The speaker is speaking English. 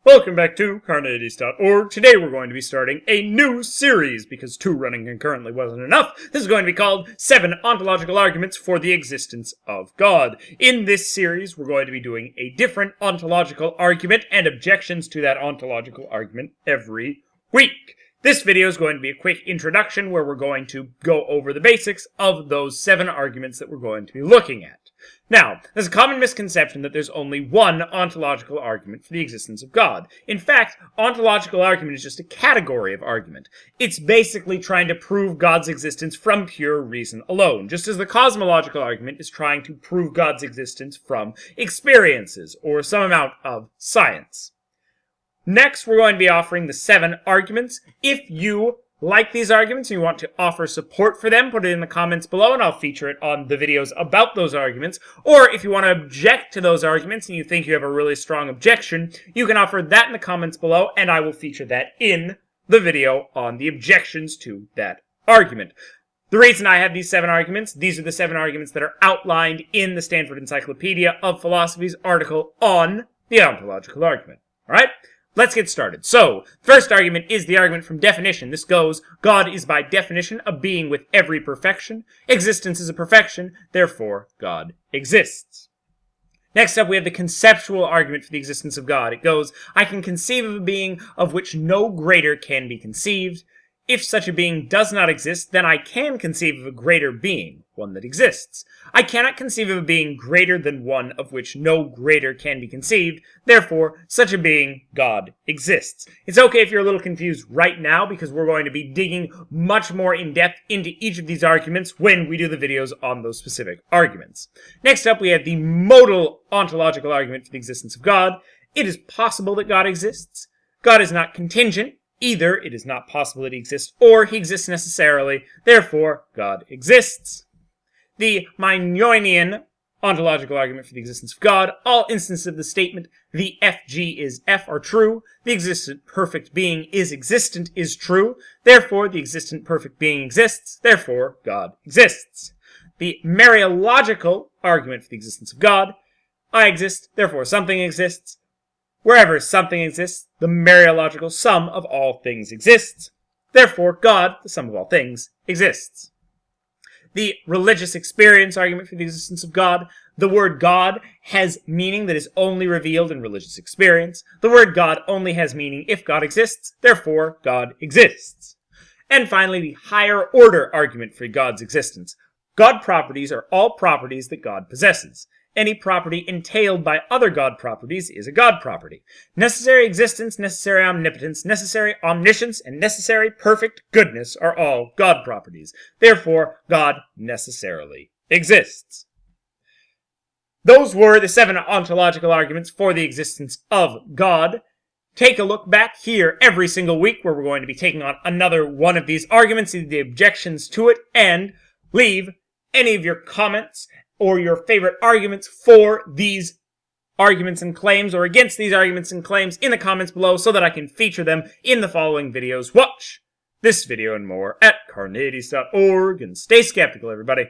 Welcome back to Carneades.org. Today we're going to be starting a new series, because 2 running concurrently wasn't enough. This is going to be called 7 Ontological Arguments for the Existence of God. In this series, we're going to be doing a different ontological argument and objections to that ontological argument every week. This video is going to be a quick introduction where we're going to go over the basics of those 7 arguments that we're going to be looking at. Now, there's a common misconception that there's only one ontological argument for the existence of God. In fact, ontological argument is just a category of argument. It's basically trying to prove God's existence from pure reason alone, just as the cosmological argument is trying to prove God's existence from experiences, or some amount of science. Next, we're going to be offering the 7 arguments. If you like these arguments and you want to offer support for them, put it in the comments below and I'll feature it on the videos about those arguments. Or if you want to object to those arguments and you think you have a really strong objection, you can offer that in the comments below and I will feature that in the video on the objections to that argument. The reason I have these 7 arguments, these are the 7 arguments that are outlined in the Stanford Encyclopedia of Philosophy's article on the ontological argument. Alright? Let's get started. So, first argument is the argument from definition. This goes, God is by definition a being with every perfection. Existence is a perfection, therefore God exists. Next up, we have the conceptual argument for the existence of God. It goes, I can conceive of a being of which no greater can be conceived. If such a being does not exist, then I can conceive of a greater being, one that exists. I cannot conceive of a being greater than one of which no greater can be conceived. Therefore, such a being, God, exists. It's okay if you're a little confused right now, because we're going to be digging much more in depth into each of these arguments when we do the videos on those specific arguments. Next up, we have the modal ontological argument for the existence of God. It is possible that God exists. God is not contingent. Either it is not possible that he exists, or he exists necessarily, therefore God exists. The Meinongian ontological argument for the existence of God, all instances of the statement, the FG is F are true, the existent perfect being is existent is true, therefore the existent perfect being exists, therefore God exists. The Mereological argument for the existence of God, I exist, therefore something exists. Wherever something exists, the Mereological sum of all things exists. Therefore, God, the sum of all things, exists. The religious experience argument for the existence of God. The word God has meaning that is only revealed in religious experience. The word God only has meaning if God exists. Therefore, God exists. And finally, the higher order argument for God's existence. God properties are all properties that God possesses. Any property entailed by other God properties is a God property. Necessary existence, necessary omnipotence, necessary omniscience, and necessary perfect goodness are all God properties. Therefore, God necessarily exists. Those were the 7 ontological arguments for the existence of God. Take a look back here every single week where we're going to be taking on another one of these arguments, the objections to it, and leave any of your comments or your favorite arguments for these arguments and claims, or against these arguments and claims, in the comments below so that I can feature them in the following videos. Watch this video and more at Carneades.org, and stay skeptical, everybody.